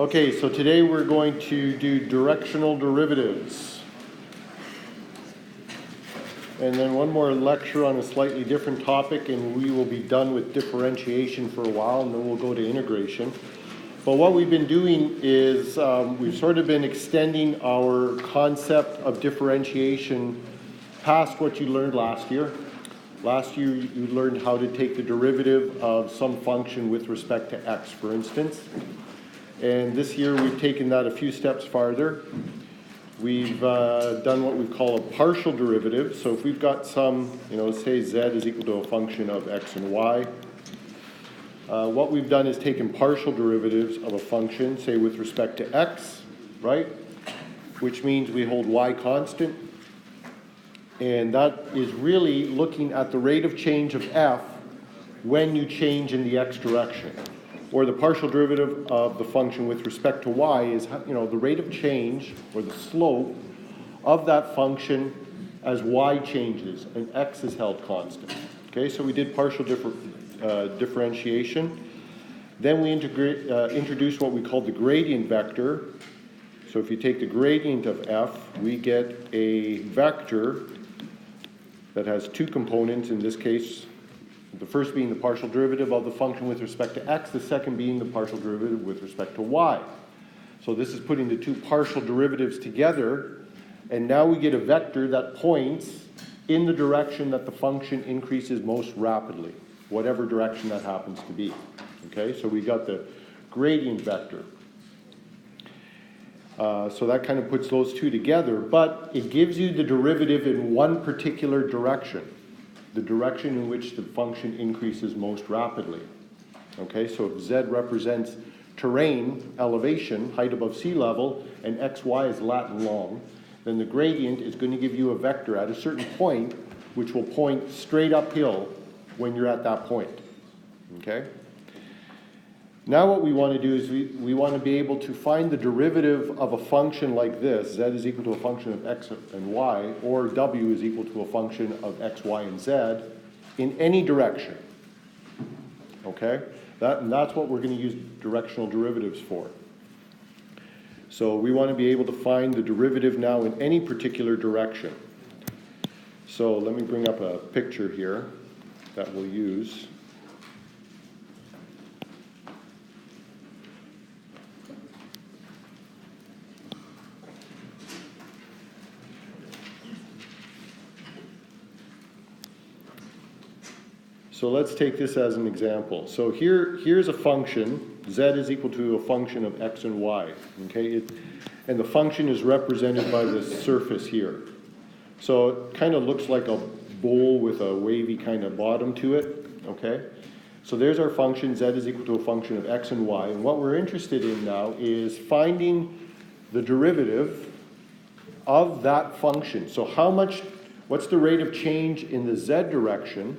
Okay, so today we're going to do directional derivatives. And then one more lecture on a slightly different topic, and we will be done with differentiation for a while, and then we'll go to integration. But what we've been doing is we've sort of been extending our concept of differentiation past what you learned last year. Last year you learned how to take the derivative of some function with respect to x, for instance. And this year we've taken that a few steps farther. We've done what we call a partial derivative. So if we've got some, say z is equal to a function of x and y, what we've done is taken partial derivatives of a function, say with respect to x, right? Which means we hold y constant. And that is really looking at the rate of change of f when you change in the x direction. Or the partial derivative of the function with respect to y is, the rate of change, or the slope, of that function as y changes, and x is held constant. Okay, so we did partial differentiation. Then we introduced what we call the gradient vector. So if you take the gradient of f, we get a vector that has two components, in this case, the first being the partial derivative of the function with respect to x, the second being the partial derivative with respect to y. So this is putting the two partial derivatives together, and now we get a vector that points in the direction that the function increases most rapidly, whatever direction that happens to be. Okay, so we got the gradient vector. So that kind of puts those two together, but it gives you the derivative in one particular direction, the direction in which the function increases most rapidly. Okay, so if z represents terrain, elevation, height above sea level, and xy is lat and long, then the gradient is going to give you a vector at a certain point which will point straight uphill when you're at that point. Okay? Now what we want to do is we want to be able to find the derivative of a function like this, z is equal to a function of x and y, or w is equal to a function of x, y, and z, in any direction. Okay? That's what we're going to use directional derivatives for. So we want to be able to find the derivative now in any particular direction. So let me bring up a picture here that we'll use. So let's take this as an example. So here's a function. Z is equal to a function of x and y. Okay, and the function is represented by this surface here. So it kind of looks like a bowl with a wavy kind of bottom to it. Okay, so there's our function. Z is equal to a function of x and y. And what we're interested in now is finding the derivative of that function. So what's the rate of change in the z direction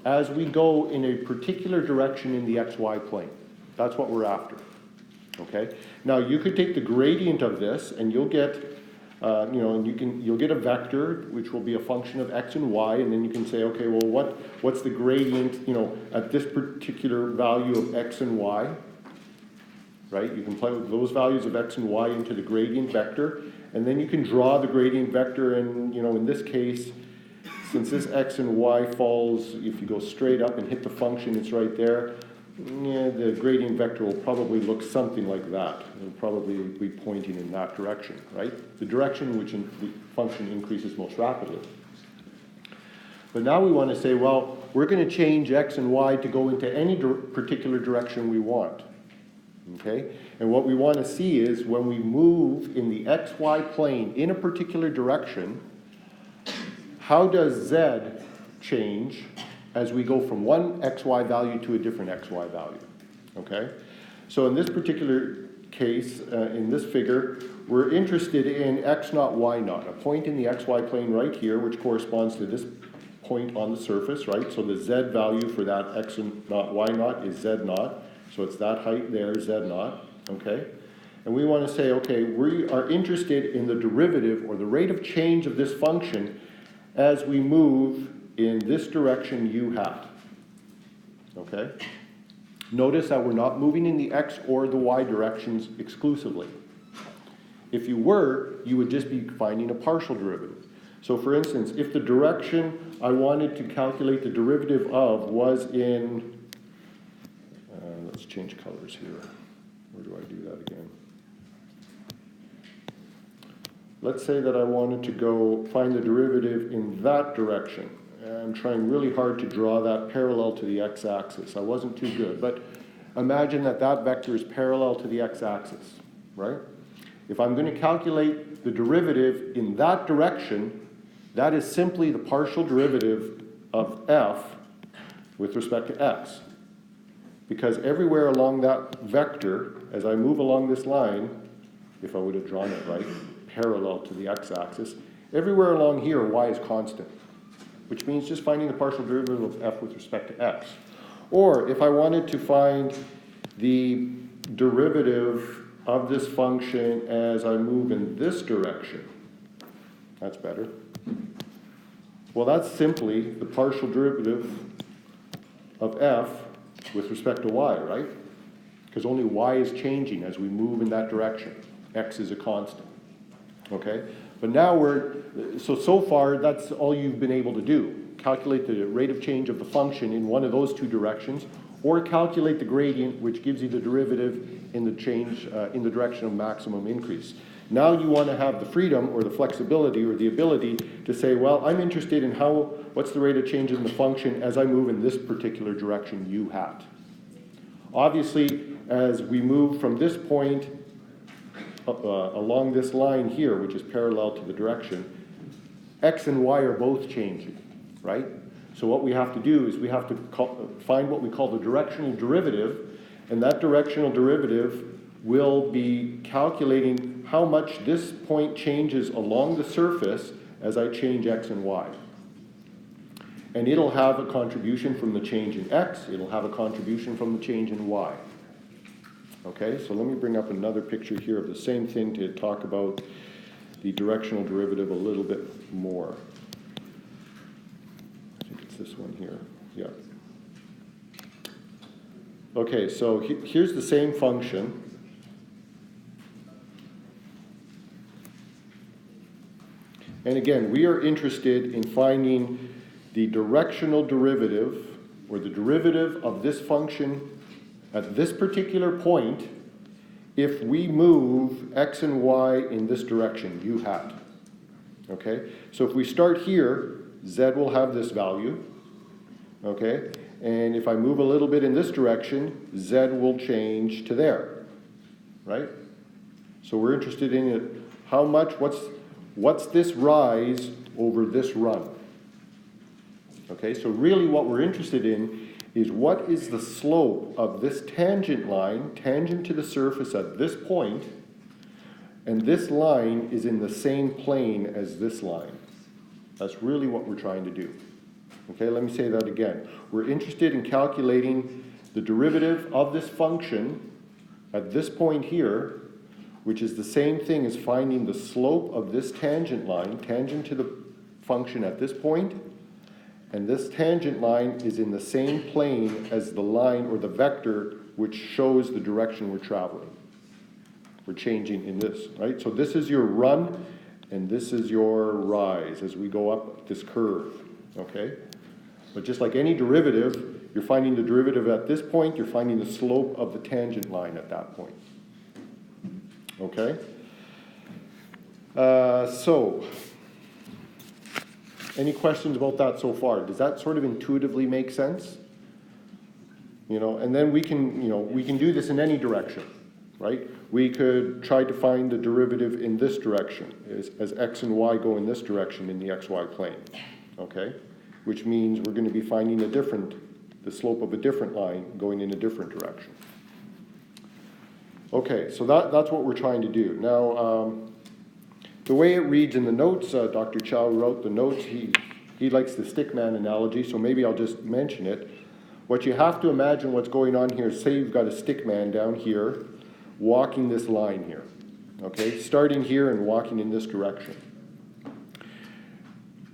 as we go in a particular direction in the xy plane? That's what we're after. Okay. Now you could take the gradient of this, and you'll get, you'll get a vector which will be a function of x and y, and then you can say, okay, well, what's the gradient, at this particular value of x and y? Right. You can play with those values of x and y into the gradient vector, and then you can draw the gradient vector, and in this case, since this x and y falls, if you go straight up and hit the function, it's right there, the gradient vector will probably look something like that. It'll probably be pointing in that direction, right? The direction in which the function increases most rapidly. But now we want to say, well, we're going to change x and y to go into any particular direction we want. Okay? And what we want to see is when we move in the xy plane in a particular direction, how does z change as we go from one xy value to a different xy value? Okay? So in this particular case, in this figure, we're interested in x naught, y naught, a point in the xy plane right here, which corresponds to this point on the surface, right? So the z value for that x naught, y naught is z naught. So it's that height there, z naught. Okay? And we want to say, okay, we are interested in the derivative or the rate of change of this function as we move in this direction u hat. Okay? Notice that we're not moving in the x or the y directions exclusively. If you were, you would just be finding a partial derivative. So for instance, if the direction I wanted to calculate the derivative of was in, let's change colors here. Where do I do that again? Let's say that I wanted to go find the derivative in that direction. I'm trying really hard to draw that parallel to the x-axis. I wasn't too good, but imagine that that vector is parallel to the x-axis, right? If I'm going to calculate the derivative in that direction, that is simply the partial derivative of f with respect to x. Because everywhere along that vector, as I move along this line, if I would have drawn it right, parallel to the x-axis, everywhere along here y is constant, which means just finding the partial derivative of f with respect to x. Or if I wanted to find the derivative of this function as I move in this direction, that's better. Well, that's simply the partial derivative of f with respect to y, right? Because only y is changing as we move in that direction. X is a constant, okay? But now so far that's all you've been able to do. Calculate the rate of change of the function in one of those two directions, or calculate the gradient, which gives you the derivative in the change in the direction of maximum increase. Now you want to have the freedom or the flexibility or the ability to say, well, I'm interested in what's the rate of change in the function as I move in this particular direction u hat. Obviously, as we move from this point along this line here, which is parallel to the direction, x and y are both changing, right? So what we have to do is we have to find what we call the directional derivative, and that directional derivative will be calculating how much this point changes along the surface as I change x and y. And it'll have a contribution from the change in x, it'll have a contribution from the change in y. Okay, so let me bring up another picture here of the same thing to talk about the directional derivative a little bit more. I think it's this one here, yeah. Okay, so here's the same function. And again, we are interested in finding the directional derivative, or the derivative of this function at this particular point if we move x and y in this direction, u hat. Okay? So if we start here, z will have this value. Okay? And if I move a little bit in this direction, z will change to there. Right? So we're interested in it, how much, what's this rise over this run? Okay, so really what we're interested in is what is the slope of this tangent line, tangent to the surface at this point, and this line is in the same plane as this line. That's really what we're trying to do. Okay, let me say that again. We're interested in calculating the derivative of this function at this point here, which is the same thing as finding the slope of this tangent line, tangent to the function at this point, and this tangent line is in the same plane as the line or the vector which shows the direction we're traveling. We're changing in this, right? So this is your run, and this is your rise as we go up this curve, okay? But just like any derivative, you're finding the derivative at this point, you're finding the slope of the tangent line at that point. Okay? So, any questions about that so far? Does that sort of intuitively make sense? You know, and then we can do this in any direction, right? We could try to find the derivative in this direction as x and y go in this direction in the xy plane, okay? Which means we're going to be finding the slope of a different line going in a different direction. Okay, so that's what we're trying to do. Now, the way it reads in the notes, Dr. Chow wrote the notes, he likes the stickman analogy, so maybe I'll just mention it. What you have to imagine what's going on here is, say you've got a stickman down here walking this line here, okay? Starting here and walking in this direction.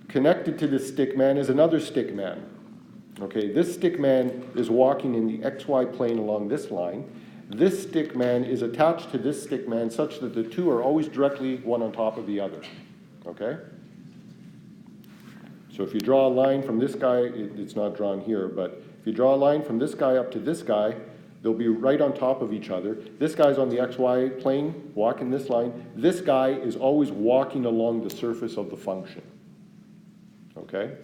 Connected to this stickman is another stickman, Okay, this stick man is walking in the XY plane along this line. This stick man is attached to this stick man such that the two are always directly one on top of the other. Okay? So if you draw a line from this guy, it's not drawn here, but if you draw a line from this guy up to this guy, they'll be right on top of each other. This guy's on the XY plane, walking this line. This guy is always walking along the surface of the function. Okay?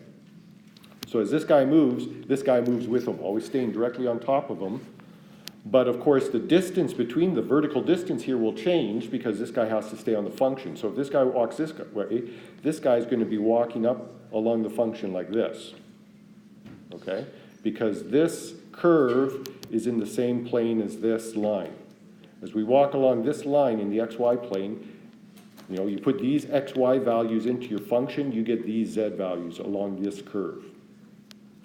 So as this guy moves with him, always staying directly on top of him. But of course, the distance between the vertical distance here will change because this guy has to stay on the function. So if this guy walks this way, this guy's going to be walking up along the function like this. Okay? Because this curve is in the same plane as this line. As we walk along this line in the XY plane, you know, you put these XY values into your function, you get these Z values along this curve.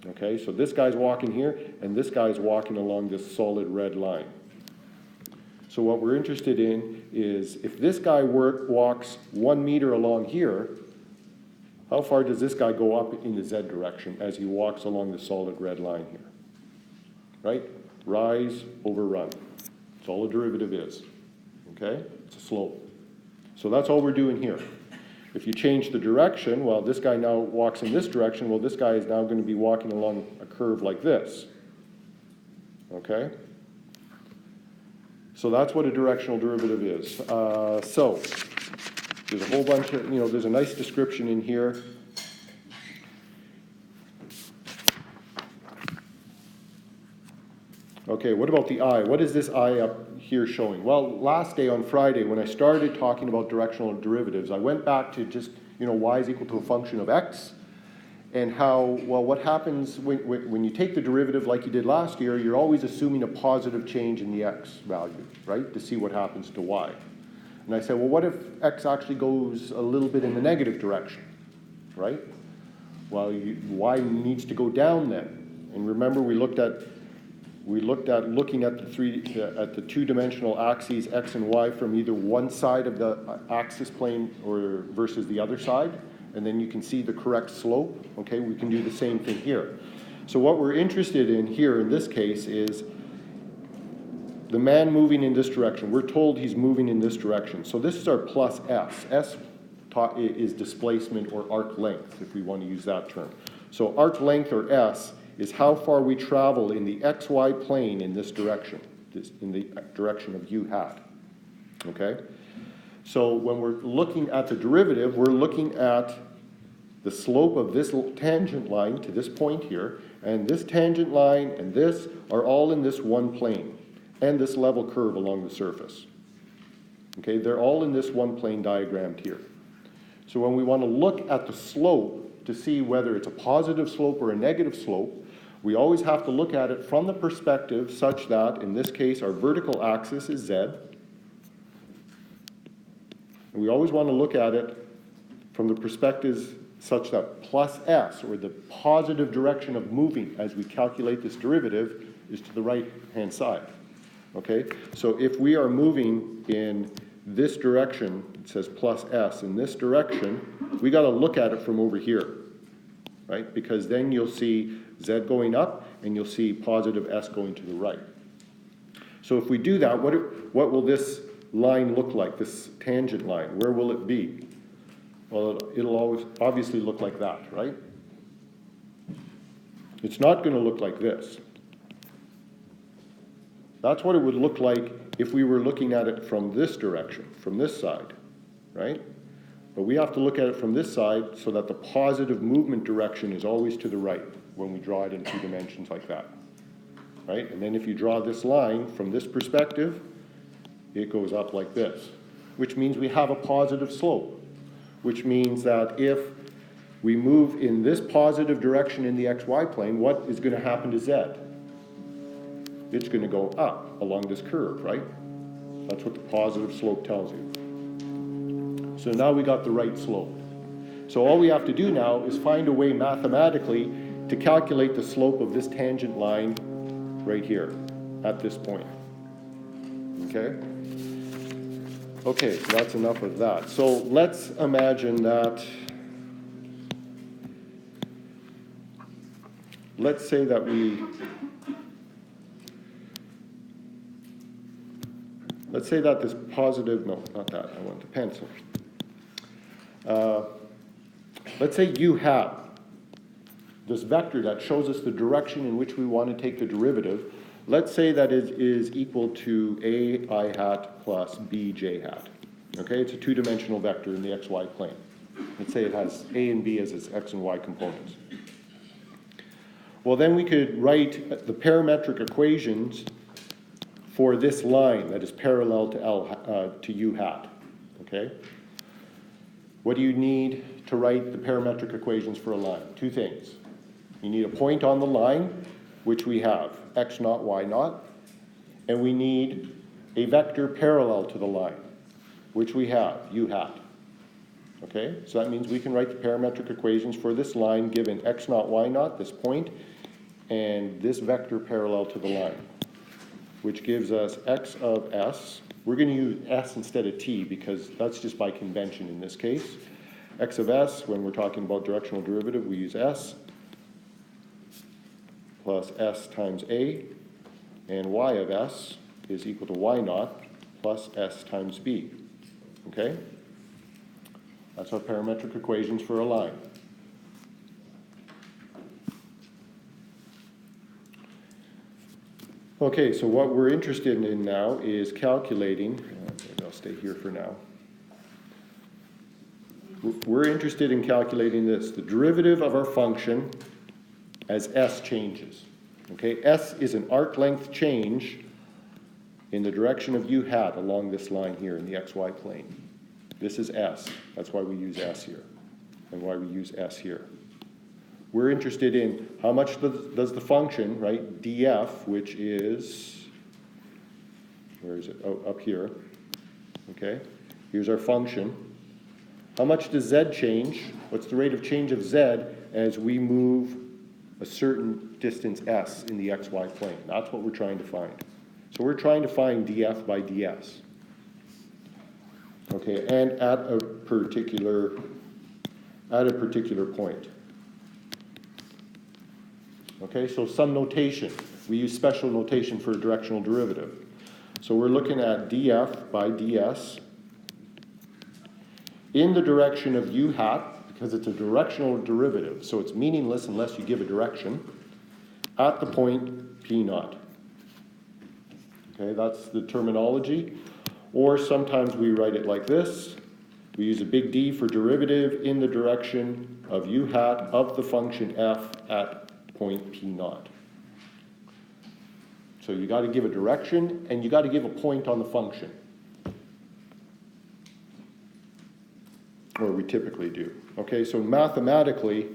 Okay, so this guy's walking here, and this guy's walking along this solid red line. So what we're interested in is if this guy walks 1 meter along here, how far does this guy go up in the Z direction as he walks along the solid red line here? Right? Rise over run. That's all a derivative is. Okay? It's a slope. So that's all we're doing here. If you change the direction, well, this guy now walks in this direction, well, this guy is now going to be walking along a curve like this. Okay? So that's what a directional derivative is. So there's a whole bunch of, you know, there's a nice description in here. Okay, what about the I? What is this I up here showing? Well, last day on Friday, when I started talking about directional derivatives, I went back to just, you know, y is equal to a function of x, and how, well, what happens when you take the derivative like you did last year, you're always assuming a positive change in the x value, right, to see what happens to y. And I said, well, what if x actually goes a little bit in the negative direction, right? Well, y needs to go down then. And remember, we looked at looking at the two-dimensional axes x and y from either one side of the axis plane or versus the other side, and then you can see the correct slope. Okay, we can do the same thing here. So what we're interested in here in this case is the man moving in this direction. We're told he's moving in this direction. So this is our plus s. S is displacement or arc length, if we want to use that term. So arc length, or s, is how far we travel in the xy plane in this direction, in the direction of u hat. Okay? So when we're looking at the derivative, we're looking at the slope of this tangent line to this point here, and this tangent line and this are all in this one plane, and this level curve along the surface. Okay? They're all in this one plane diagrammed here. So when we want to look at the slope to see whether it's a positive slope or a negative slope, we always have to look at it from the perspective such that, in this case, our vertical axis is z. And we always want to look at it from the perspectives such that plus s, or the positive direction of moving as we calculate this derivative, is to the right-hand side. Okay? So if we are moving in this direction, it says plus s, in this direction, we got to look at it from over here. Right? Because then you'll see z going up, and you'll see positive s going to the right. So if we do that, what will this line look like, this tangent line? Where will it be? Well, it'll always obviously look like that, right? It's not going to look like this. That's what it would look like if we were looking at it from this direction, from this side, right? But we have to look at it from this side so that the positive movement direction is always to the right when we draw it in two dimensions like that, right? And then if you draw this line from this perspective, it goes up like this, which means we have a positive slope, which means that if we move in this positive direction in the xy plane, what is going to happen to z? It's going to go up along this curve, right? That's what the positive slope tells you. So now we got the right slope. So all we have to do now is find a way mathematically to calculate the slope of this tangent line right here at this point. Okay? Okay, so that's enough of that. So let's imagine that let's say that this positive, no, not that, I want the pencil. Let's say u hat, this vector that shows us the direction in which we want to take the derivative, let's say that it is equal to a I hat plus b j hat. Okay, it's a two-dimensional vector in the xy plane. Let's say it has a and b as its x and y components. Well, then we could write the parametric equations for this line that is parallel to u hat. Okay? What do you need to write the parametric equations for a line? Two things. You need a point on the line, which we have, x naught, y naught, and we need a vector parallel to the line, which we have, u hat. Okay, so that means we can write the parametric equations for this line given x naught, y naught, this point, and this vector parallel to the line, which gives us x of s. We're going to use s instead of t because that's just by convention in this case. X of s, when we're talking about directional derivative, we use s plus s times a, and y of s is equal to y naught plus s times b. Okay? That's our parametric equations for a line. Okay, so what we're interested in now is calculating, maybe I'll stay here for now. We're interested in calculating this, the derivative of our function as s changes. Okay, s is an arc length change in the direction of u hat along this line here in the xy plane. This is s. That's why we use s here and why we use s here. We're interested in how much does the function, right, df, which is, where is it? Oh, up here. Okay, here's our function. How much does z change? What's the rate of change of z as we move a certain distance s in the xy plane? That's what we're trying to find. So we're trying to find df by ds. Okay, and at a particular point. Okay, so some notation. We use special notation for a directional derivative. So we're looking at df by ds in the direction of u hat, because it's a directional derivative, so it's meaningless unless you give a direction, at the point p naught. Okay, that's the terminology. Or sometimes we write it like this. We use a big D for derivative in the direction of u hat of the function f at point p naught. So you got to give a direction and you got to give a point on the function. Or we typically do. Okay, so mathematically,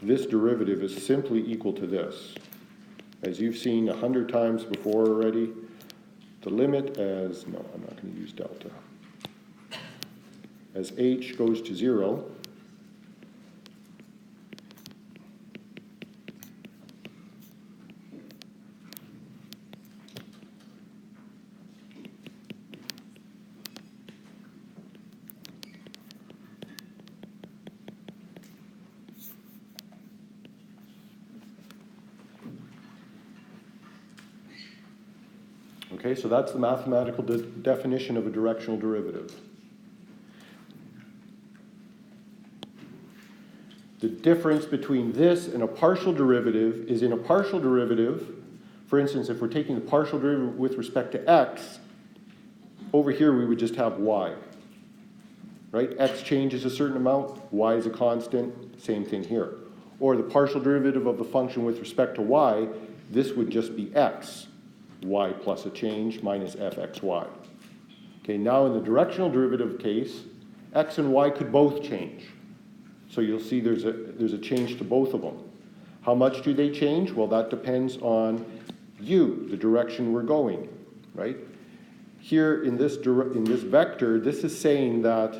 this derivative is simply equal to this. As you've seen 100 times before already, the limit as, no, I'm not going to use delta. As h goes to 0, okay, so that's the mathematical definition of a directional derivative. The difference between this and a partial derivative is in a partial derivative, for instance, if we're taking the partial derivative with respect to x, over here we would just have y. Right? X changes a certain amount, y is a constant, same thing here. Or the partial derivative of the function with respect to y, this would just be x. Y plus a change minus fxy. Okay, now in the directional derivative case, x and y could both change. So you'll see there's a change to both of them. How much do they change? Well, that depends on u, the direction we're going, right? Here in this vector, this is saying that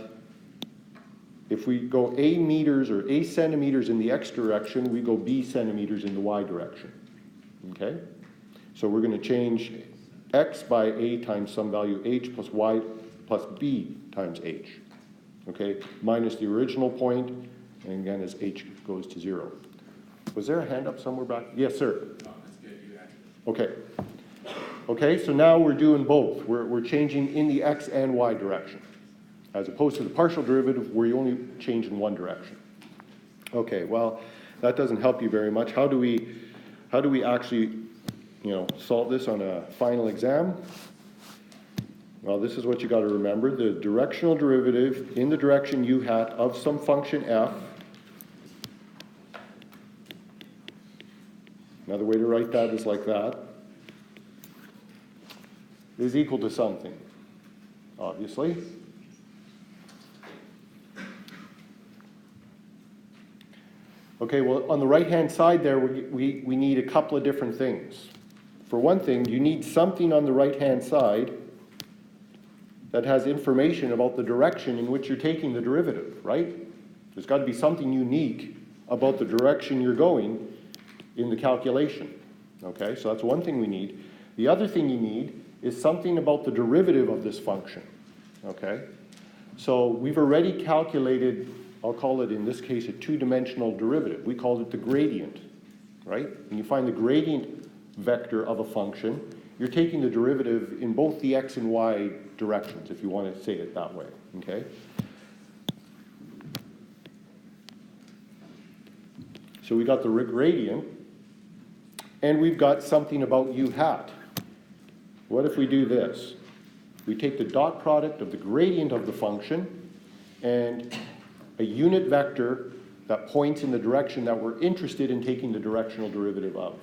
if we go a meters or a centimeters in the x direction, we go b centimeters in the y direction, okay? So we're going to change x by a times some value h plus y plus b times h, okay? Minus the original point, and again as h goes to 0. Was there a hand up somewhere back? Yes, sir. Okay. Okay, so now we're doing both. We're changing in the x and y direction, as opposed to the partial derivative where you only change in one direction. Okay, well, that doesn't help you very much. How do we actually, solve this on a final exam? Well, this is what you got to remember. The directional derivative in the direction u hat of some function f. Another way to write that is like that. Is equal to something, obviously. Okay, well, on the right-hand side there, we need a couple of different things. For one thing, you need something on the right-hand side that has information about the direction in which you're taking the derivative, right? There's got to be something unique about the direction you're going in the calculation. Okay, so that's one thing we need. The other thing you need is something about the derivative of this function. Okay, so we've already calculated, I'll call it in this case a two-dimensional derivative. We called it the gradient, right? When you find the gradient vector of a function, you're taking the derivative in both the x and y directions, if you want to say it that way, okay? So we got the gradient, and we've got something about u hat. What if we do this? We take the dot product of the gradient of the function and a unit vector that points in the direction that we're interested in taking the directional derivative of.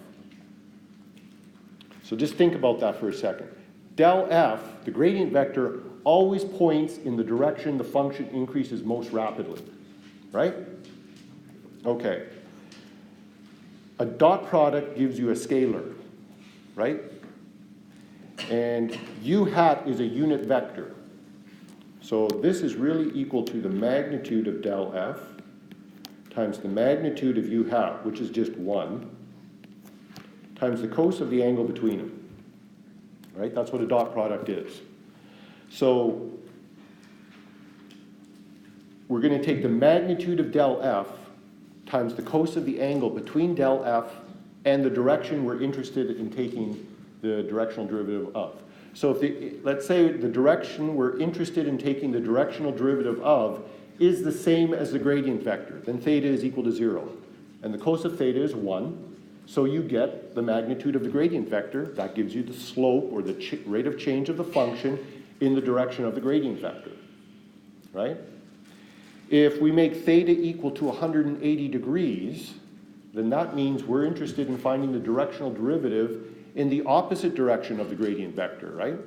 So just think about that for a second. Del f, the gradient vector, always points in the direction the function increases most rapidly, right? Okay. A dot product gives you a scalar, right? And u hat is a unit vector. So this is really equal to the magnitude of del f times the magnitude of u hat, which is just 1, times the cos of the angle between them. Right? That's what a dot product is. So we're going to take the magnitude of del f times the cos of the angle between del f and the direction we're interested in taking the directional derivative of. So if let's say the direction we're interested in taking the directional derivative of is the same as the gradient vector, then theta is equal to 0. And the cos of theta is 1. So you get the magnitude of the gradient vector. That gives you the slope or the rate of change of the function in the direction of the gradient vector, right? If we make theta equal to 180 degrees, then that means we're interested in finding the directional derivative in the opposite direction of the gradient vector, right?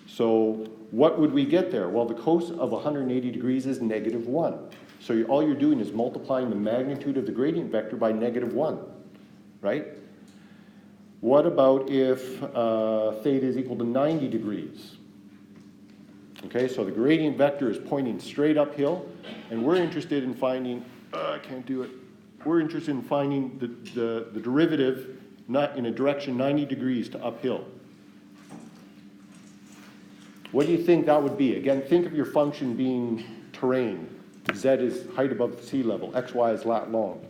So what would we get there? Well, the cos of 180 degrees is -1. So all you're doing is multiplying the magnitude of the gradient vector by -1, right? What about if theta is equal to 90 degrees? Okay, so the gradient vector is pointing straight uphill, and we're interested in finding, I can't do it. We're interested in finding the derivative not in a direction 90 degrees to uphill. What do you think that would be? Again, think of your function being terrain. Z is height above sea level. X, Y is lat long.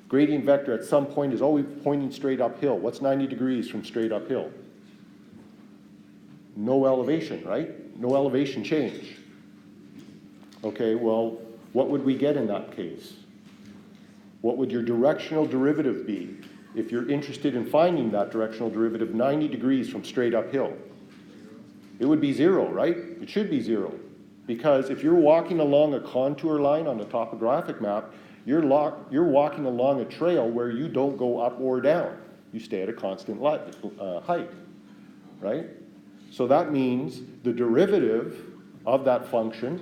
Gradient vector at some point is always pointing straight uphill. What's 90 degrees from straight uphill? No elevation, right? No elevation change. Okay, well, what would we get in that case? What would your directional derivative be if you're interested in finding that directional derivative 90 degrees from straight uphill? It would be 0, right? It should be 0. Because if you're walking along a contour line on a topographic map, you're walking along a trail where you don't go up or down. You stay at a constant height, right? So that means the derivative of that function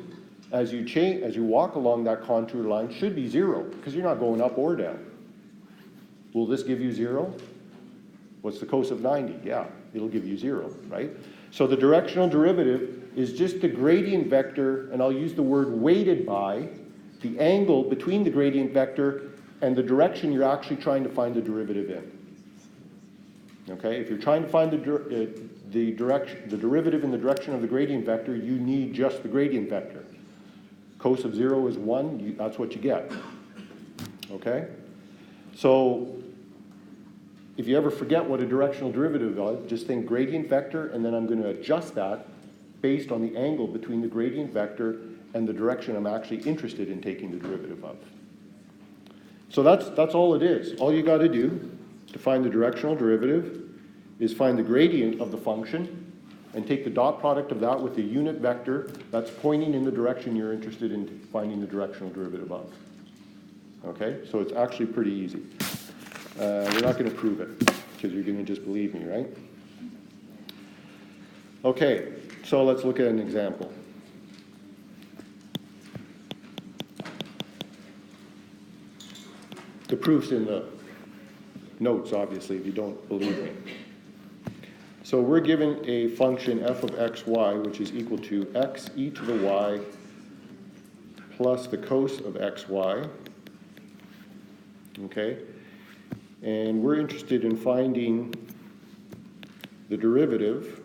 as you walk along that contour line should be 0 because you're not going up or down. Will this give you 0? What's the cos of 90? Yeah, it'll give you 0, right? So the directional derivative is just the gradient vector, and I'll use the word weighted by, the angle between the gradient vector and the direction you're actually trying to find the derivative in. Okay, if you're trying to find the derivative in the direction of the gradient vector, you need just the gradient vector. Cos of 0 is 1, that's what you get. okay? So if you ever forget what a directional derivative is, just think gradient vector, and then I'm going to adjust that based on the angle between the gradient vector and the direction I'm actually interested in taking the derivative of. So that's all it is. All you got to do to find the directional derivative is find the gradient of the function and take the dot product of that with the unit vector that's pointing in the direction you're interested in finding the directional derivative of. Okay, so it's actually pretty easy. We're not going to prove it because you're going to just believe me, right? Okay, so let's look at an example. The proof's in the notes, obviously, if you don't believe me. So we're given a function f of xy, which is equal to x e to the y plus the cos of xy. Okay? And we're interested in finding the derivative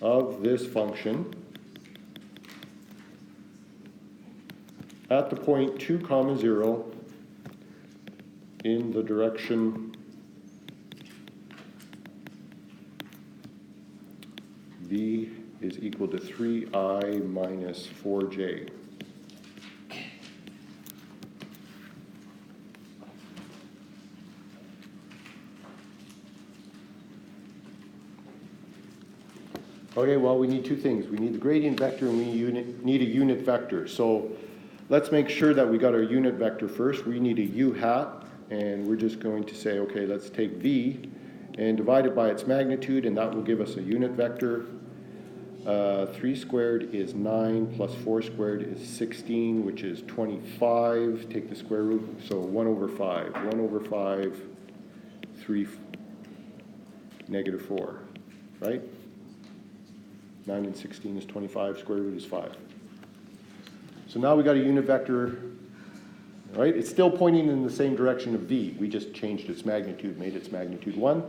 of this function at the point 2, 0 in the direction v is equal to 3I minus 4j. Okay, well, we need two things. We need the gradient vector and we need a unit vector. So let's make sure that we got our unit vector first. We need a u hat, and we're just going to say, okay, let's take v and divide it by its magnitude, and that will give us a unit vector. 3 squared is 9, plus 4 squared is 16, which is 25. Take the square root, so 1 over 5. 1 over 5, 3, negative 4, right? 9 and 16 is 25, square root is 5. So now we got a unit vector, right? It's still pointing in the same direction of v. We just changed its magnitude, made its magnitude 1.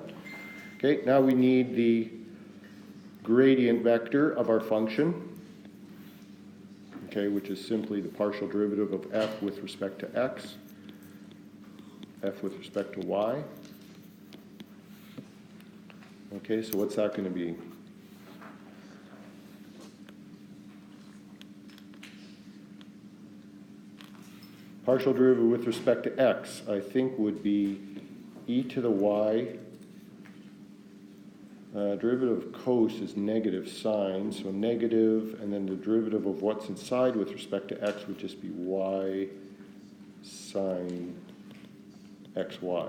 Okay, now we need the gradient vector of our function, okay, which is simply the partial derivative of f with respect to x, f with respect to y. Okay, so what's that going to be? Partial derivative with respect to x, I think, would be e to the y. Derivative of cos is negative sine, so negative, and then the derivative of what's inside with respect to x would just be y sine xy.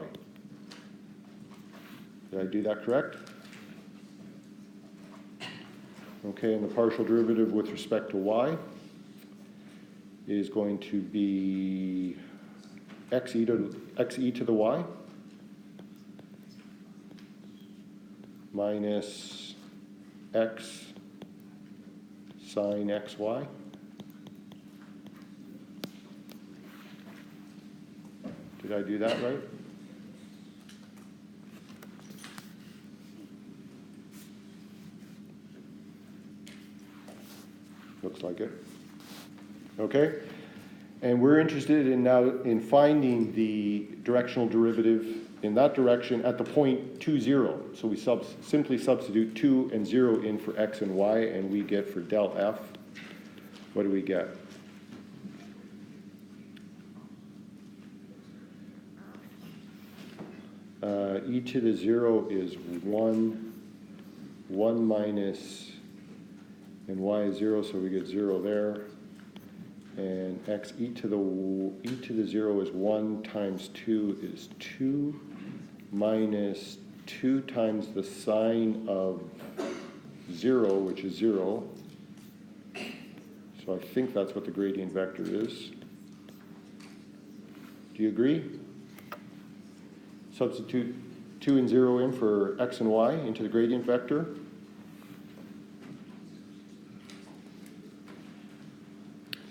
Did I do that correct? Okay, and the partial derivative with respect to y is going to be xe to the y minus x sine xy. Did I do that right? Looks like it. Okay, and we're interested in now in finding the directional derivative in that direction at the point 2, 0. So we simply substitute 2 and 0 in for x and y, and we get for del f, what do we get? E to the 0 is 1, 1 minus, and y is 0, so we get 0 there. And x e to the 0 is 1 times 2 is 2 minus 2 times the sine of 0, which is 0. So I think that's what the gradient vector is. Do you agree? Substitute 2 and 0 in for x and y into the gradient vector.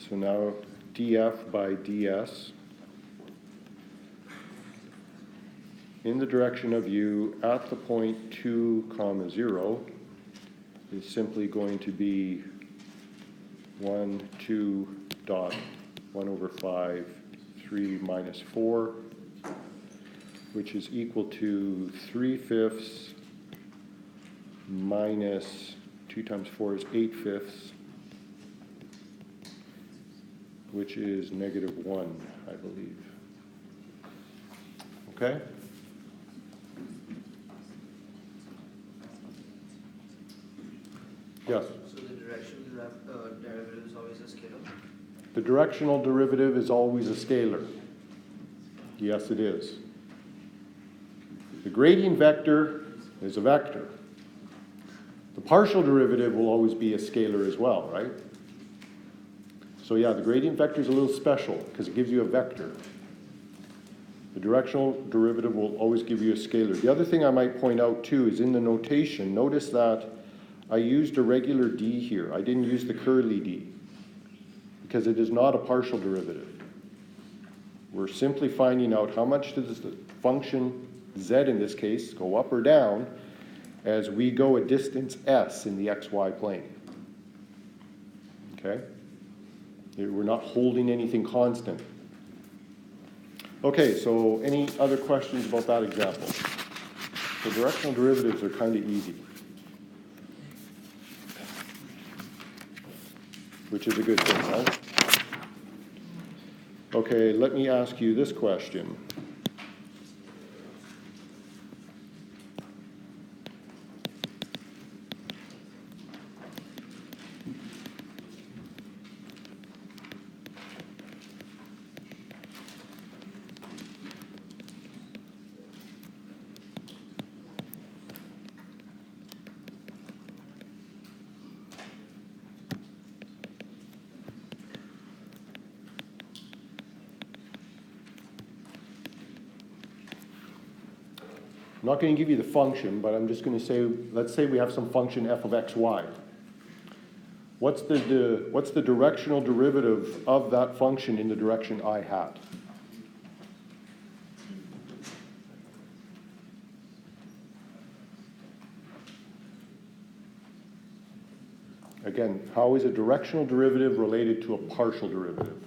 So now df by ds in the direction of u at the point 2, 0 is simply going to be 1, 2, dot 1 over 5, 3 minus 4, which is equal to 3/5 minus 2 times 4 is 8/5, which is -1, I believe. Okay? Yes? So the directional derivative is always a scalar? The directional derivative is always a scalar. Yes, it is. The gradient vector is a vector. The partial derivative will always be a scalar as well, right? So yeah, the gradient vector is a little special because it gives you a vector. The directional derivative will always give you a scalar. The other thing I might point out too is in the notation, notice that I used a regular d here. I didn't use the curly d because it is not a partial derivative. We're simply finding out how much does the function z in this case go up or down as we go a distance s in the xy plane. Okay? We're not holding anything constant. Okay, so any other questions about that example? The directional derivatives are kind of easy, which is a good thing, right? Okay, let me ask you this question. I'm not going to give you the function, but I'm just going to say, let's say we have some function f of xy. What's the directional derivative of that function in the direction I hat? Again, how is a directional derivative related to a partial derivative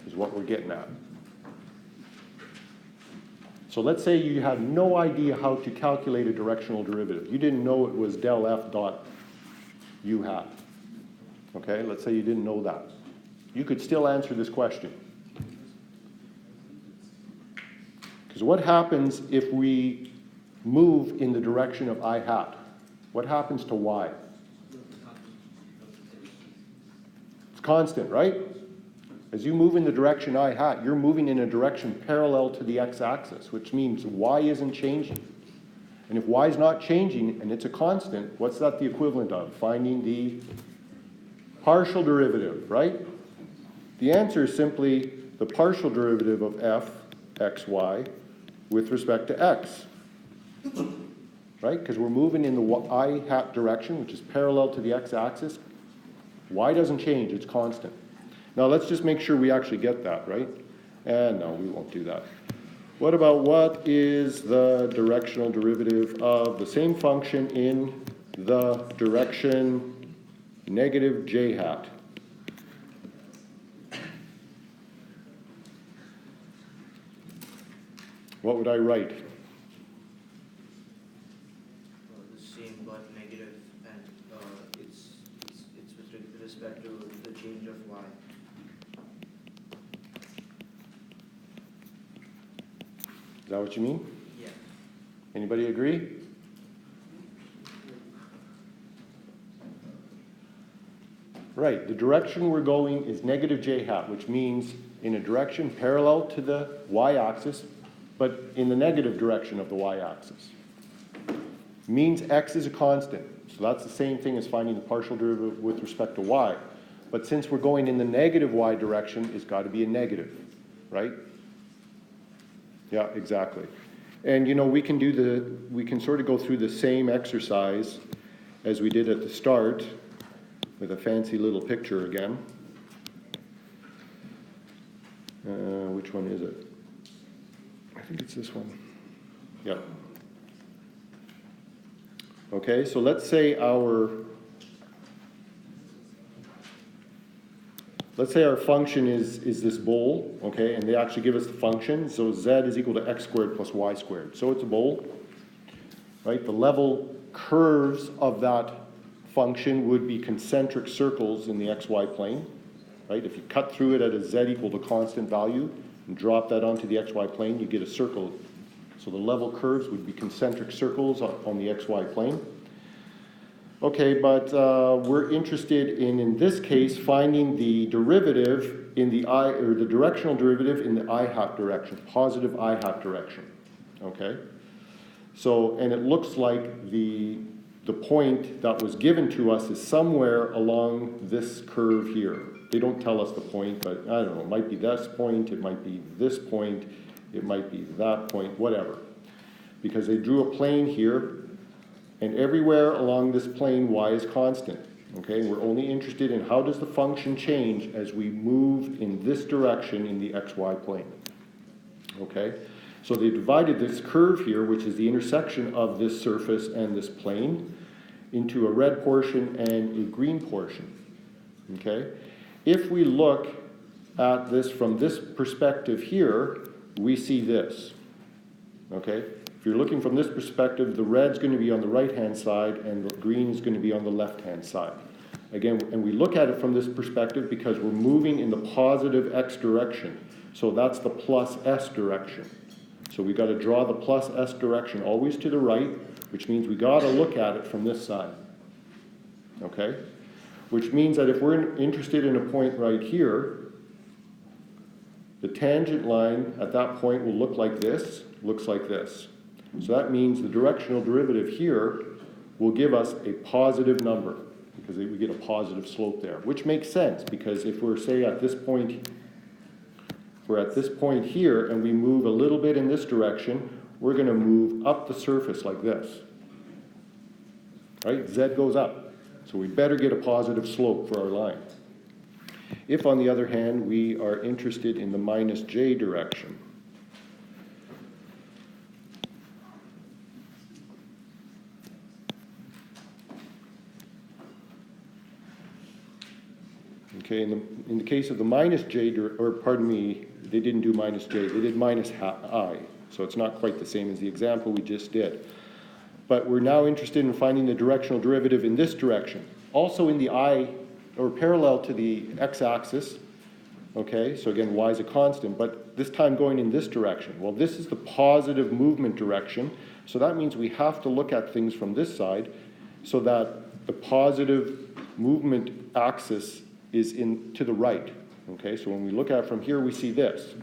is what we're getting at. So let's say you had no idea how to calculate a directional derivative. You didn't know it was del f dot u hat. Okay, let's say you didn't know that. You could still answer this question. Because what happens if we move in the direction of I hat? What happens to y? It's constant, right? As you move in the direction I hat, you're moving in a direction parallel to the x-axis, which means y isn't changing. And if y is not changing, and it's a constant, what's that the equivalent of? Finding the partial derivative, right? The answer is simply the partial derivative of f xy with respect to x. Right? Because we're moving in the I hat direction, which is parallel to the x-axis. Y doesn't change, it's constant. Now let's just make sure we actually get that, right? And no, we won't do that. What about what is the directional derivative of the same function in the direction negative j hat? What would I write? The same but negative, and it's with respect to the change of y. Is that what you mean? Yeah. Anybody agree? Right, the direction we're going is negative j hat, which means in a direction parallel to the y-axis, but in the negative direction of the y-axis. Means x is a constant, so that's the same thing as finding the partial derivative with respect to y. But since we're going in the negative y direction, it's got to be a negative, right? Yeah, exactly. And you know, we can sort of go through the same exercise as we did at the start with a fancy little picture again. Which one is it? I think it's this one. Yeah. Okay, so let's say our let's say our function is this bowl, okay, and they actually give us the function, so z is equal to x squared plus y squared. So it's a bowl, right? The level curves of that function would be concentric circles in the xy plane, right? If you cut through it at a z equal to constant value and drop that onto the xy plane, you get a circle. So the level curves would be concentric circles on the xy plane. Okay, but we're interested in this case, finding the derivative in the or the directional derivative in the I hat direction, positive I hat direction, okay? So, and it looks like the point that was given to us is somewhere along this curve here. They don't tell us the point, but I don't know, it might be this point, it might be this point, it might be that point, whatever. Because they drew a plane here, and everywhere along this plane, y is constant, okay? We're only interested in how does the function change as we move in this direction in the xy plane, okay? So they divided this curve here, which is the intersection of this surface and this plane, into a red portion and a green portion, okay? If we look at this from this perspective here, we see this, okay? If you're looking from this perspective, the red's going to be on the right-hand side and the green is going to be on the left-hand side. Again, and we look at it from this perspective because we're moving in the positive x direction. So that's the plus s direction. So we got to draw the plus s direction always to the right, which means we got to look at it from this side. Okay? Which means that if we're interested in a point right here, the tangent line at that point will look like this, looks like this. So that means the directional derivative here will give us a positive number because we get a positive slope there, which makes sense because if we're, say, at this point, we're at this point here and we move a little bit in this direction, we're going to move up the surface like this. Right? Z goes up. So we better get a positive slope for our line. If, on the other hand, we are interested in the minus j direction, okay, in the case of the minus j, or pardon me, they didn't do minus j, they did minus I. So it's not quite the same as the example we just did. But we're now interested in finding the directional derivative in this direction. Also in the I, or parallel to the x-axis, okay? So again, y is a constant, but this time going in this direction. Well, this is the positive movement direction, so that means we have to look at things from this side so that the positive movement axis is to the right, okay? So when we look at it from here, we see this.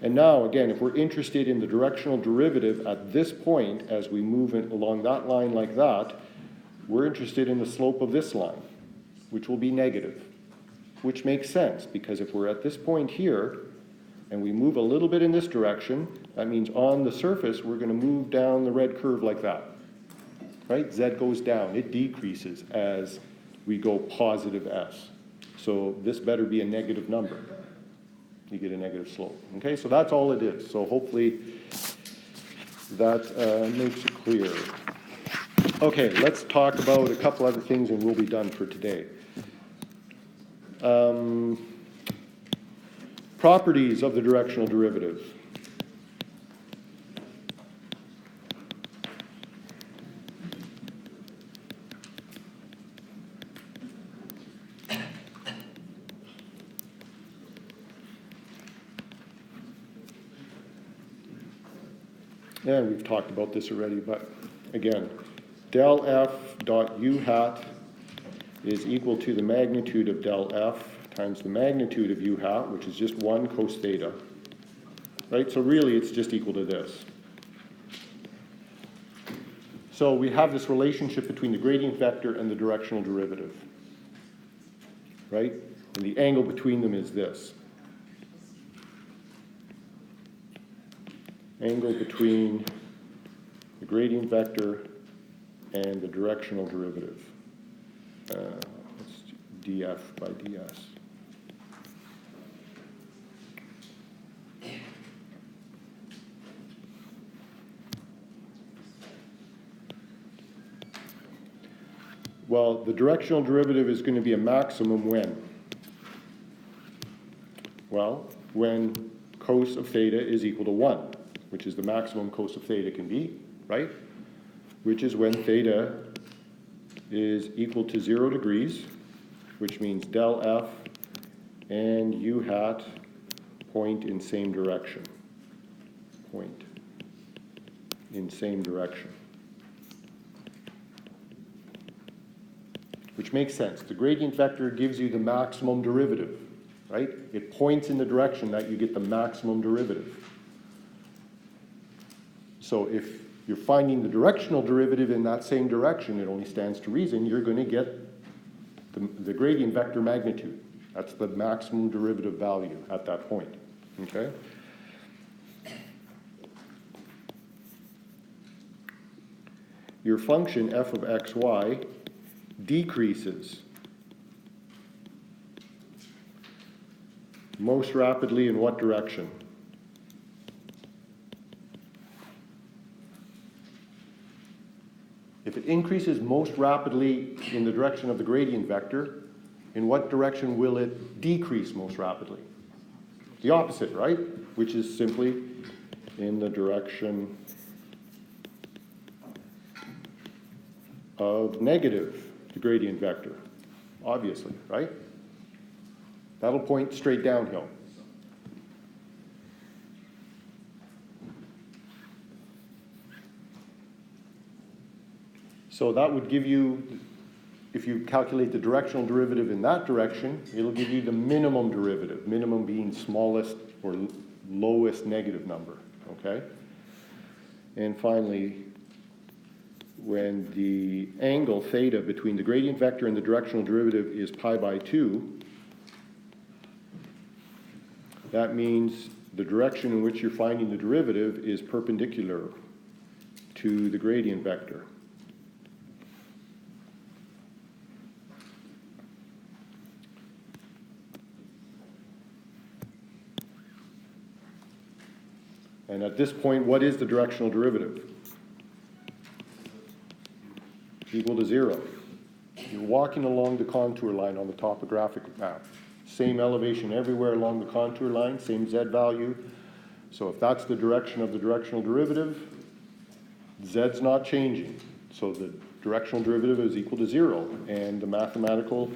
And now, again, if we're interested in the directional derivative at this point, as we move along that line like that, we're interested in the slope of this line, which will be negative, which makes sense, because if we're at this point here, and we move a little bit in this direction, that means on the surface, we're going to move down the red curve like that, right? Z goes down. It decreases as we go positive S. So this better be a negative number. You get a negative slope. Okay, so that's all it is. So hopefully that makes it clear. Okay, let's talk about a couple other things and we'll be done for today. Properties of the directional derivative. Yeah, we've talked about this already, but again, del f dot u hat is equal to the magnitude of del f times the magnitude of u hat, which is just 1 cos theta, right? So really, it's just equal to this. So we have this relationship between the gradient vector and the directional derivative, right? And the angle between them is this. Angle between the gradient vector and the directional derivative. It's df by ds. Well, the directional derivative is going to be a maximum when? Well, when cos of theta is equal to 1, which is the maximum cos of theta can be, right? Which is when theta is equal to 0 degrees, which means del f and u hat point in same direction. Point in same direction. Which makes sense. The gradient vector gives you the maximum derivative, right? It points in the direction that you get the maximum derivative. So if you're finding the directional derivative in that same direction, it only stands to reason you're going to get the gradient vector magnitude. That's the maximum derivative value at that point, okay? Your function f of xy decreases most rapidly in what direction? If it increases most rapidly in the direction of the gradient vector, in what direction will it decrease most rapidly? The opposite, right? Which is simply in the direction of negative the gradient vector, obviously, right? That'll point straight downhill. So that would give you, if you calculate the directional derivative in that direction, it'll give you the minimum derivative, minimum being smallest or lowest negative number, okay? And finally, when the angle theta between the gradient vector and the directional derivative is pi by 2, that means the direction in which you're finding the derivative is perpendicular to the gradient vector. And at this point, what is the directional derivative? Equal to 0. You're walking along the contour line on the topographic map. Same elevation everywhere along the contour line, same z value. So if that's the direction of the directional derivative, z's not changing. So the directional derivative is equal to 0. And the mathematical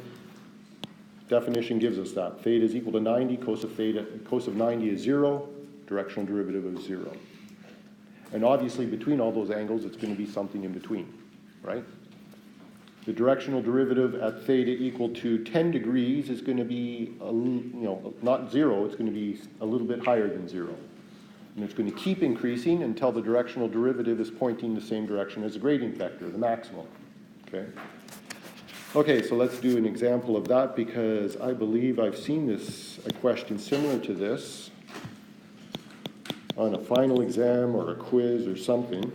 definition gives us that. Theta is equal to 90, cos of 90 is 0, directional derivative is 0. And obviously between all those angles, it's going to be something in between, right? The directional derivative at theta equal to 10 degrees is going to be, not 0, it's going to be a little bit higher than 0. And it's going to keep increasing until the directional derivative is pointing the same direction as the gradient vector, the maximum, okay? Okay, so let's do an example of that because I believe I've seen a question similar to this on a final exam or a quiz or something.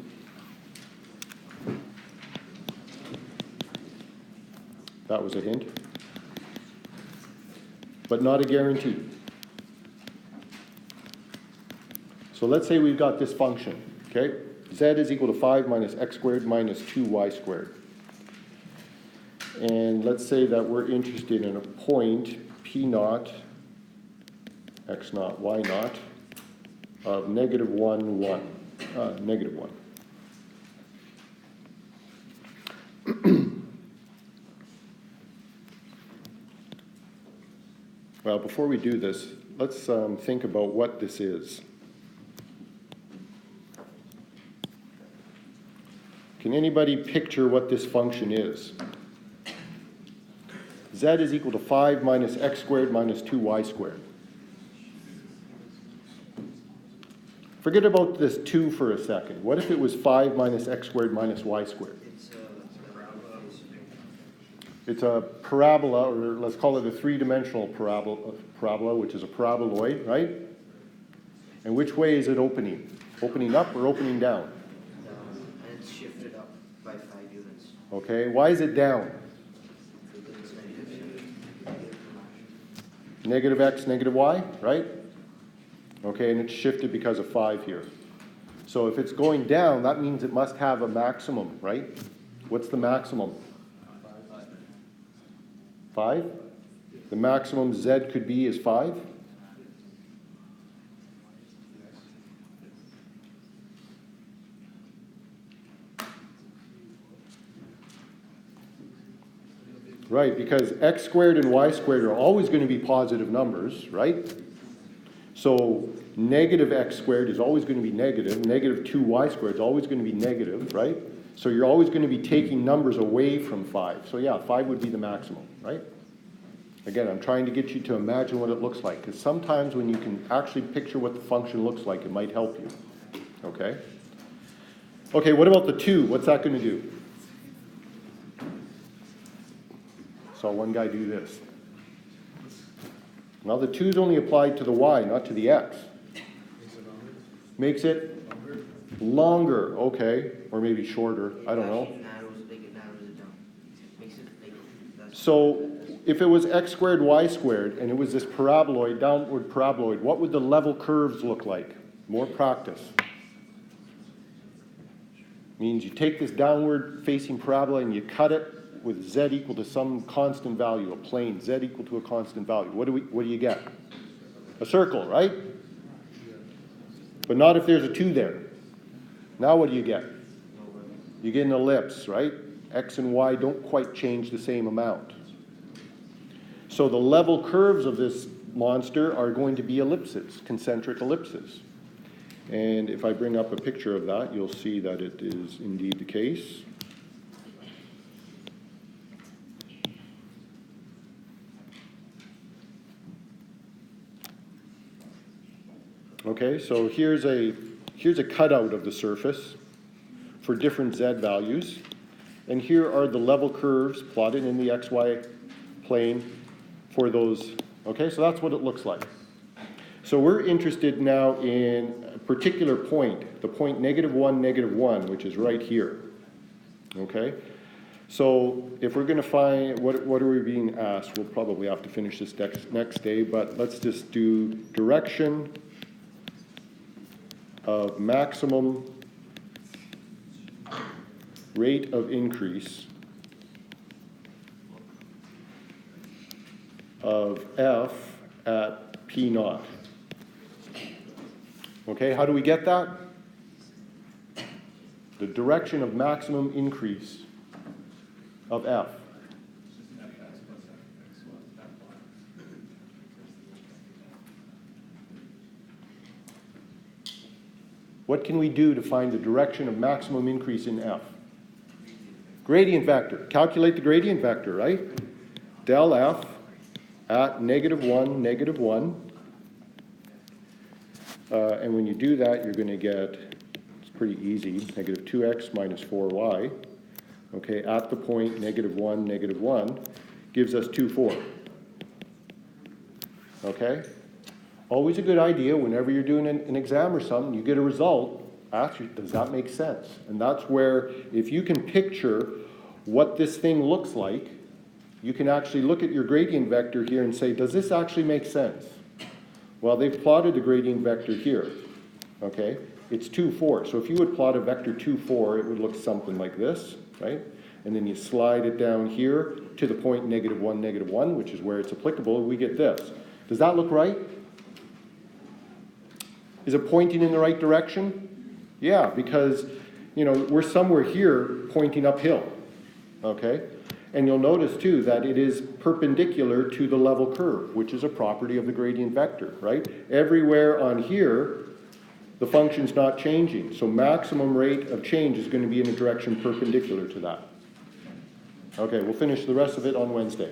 That was a hint, but not a guarantee. So let's say we've got this function, okay? Z is equal to 5 minus x squared minus 2y squared. And let's say that we're interested in a point p naught, x naught, y naught, of negative 1, 1, negative 1. Well, before we do this, let's think about what this is. Can anybody picture what this function is? Z is equal to 5 minus x squared minus 2y squared. Forget about this 2 for a second. What if it was 5 minus x squared minus y squared? It's a parabola, or let's call it a three-dimensional parabola, which is a paraboloid, right? And which way is it opening? Opening up or opening down? Down, and it's shifted up by 5 units. Okay, why is it down? Because it's negative. Negative x, negative y, right? Okay, and it's shifted because of 5 here. So if it's going down, that means it must have a maximum, right? What's the maximum? 5? The maximum z could be is 5? Right, because x squared and y squared are always going to be positive numbers, right? So negative x squared is always going to be negative, negative 2y squared is always going to be negative, right? So you're always going to be taking numbers away from 5. So yeah, 5 would be the maximum, right? Again, I'm trying to get you to imagine what it looks like, because sometimes when you can actually picture what the function looks like, it might help you, okay? Okay, what about the 2? What's that going to do? Saw one guy do this. Now the 2 is only applied to the y, not to the x. Makes it longer, okay, or maybe shorter, I don't know. It narrows it down. Makes it like, that's. So if it was x squared, y squared, and it was this paraboloid, downward paraboloid, what would the level curves look like? More practice. Means you take this downward facing parabola and you cut it with z equal to some constant value, a plane, z equal to a constant value. What do you get? A circle, right? But not if there's a 2 there. Now what do you get? You get an ellipse, right? X and y don't quite change the same amount. So the level curves of this monster are going to be ellipses, concentric ellipses. And if I bring up a picture of that, you'll see that it is indeed the case. Okay, so here's a cutout of the surface for different z values. And here are the level curves plotted in the xy plane for those. Okay, so that's what it looks like. So we're interested now in a particular point, the point -1, -1, which is right here. Okay, so if we're going to find, what are we being asked? We'll probably have to finish this next day, but let's just do direction of maximum rate of increase of f at p naught. Okay, how do we get that? The direction of maximum increase of f. What can we do to find the direction of maximum increase in f? Gradient vector. Calculate the gradient vector, right? Del f at -1, -1. And when you do that, you're going to get, it's pretty easy, -2x minus 4y. Okay, at the point -1, -1 gives us 2, 4. Okay? Always a good idea whenever you're doing an exam or something, you get a result, ask you, does that make sense? And that's where, if you can picture what this thing looks like, you can actually look at your gradient vector here and say, does this actually make sense? Well, they've plotted the gradient vector here, okay? It's 2, 4. So if you would plot a vector 2, 4, it would look something like this, right? And then you slide it down here to the point -1, -1, which is where it's applicable, we get this. Does that look right? Is it pointing in the right direction? Yeah, because, you know, we're somewhere here pointing uphill, okay? And you'll notice, too, that it is perpendicular to the level curve, which is a property of the gradient vector, right? Everywhere on here, the function's not changing. So maximum rate of change is going to be in a direction perpendicular to that. Okay, we'll finish the rest of it on Wednesday.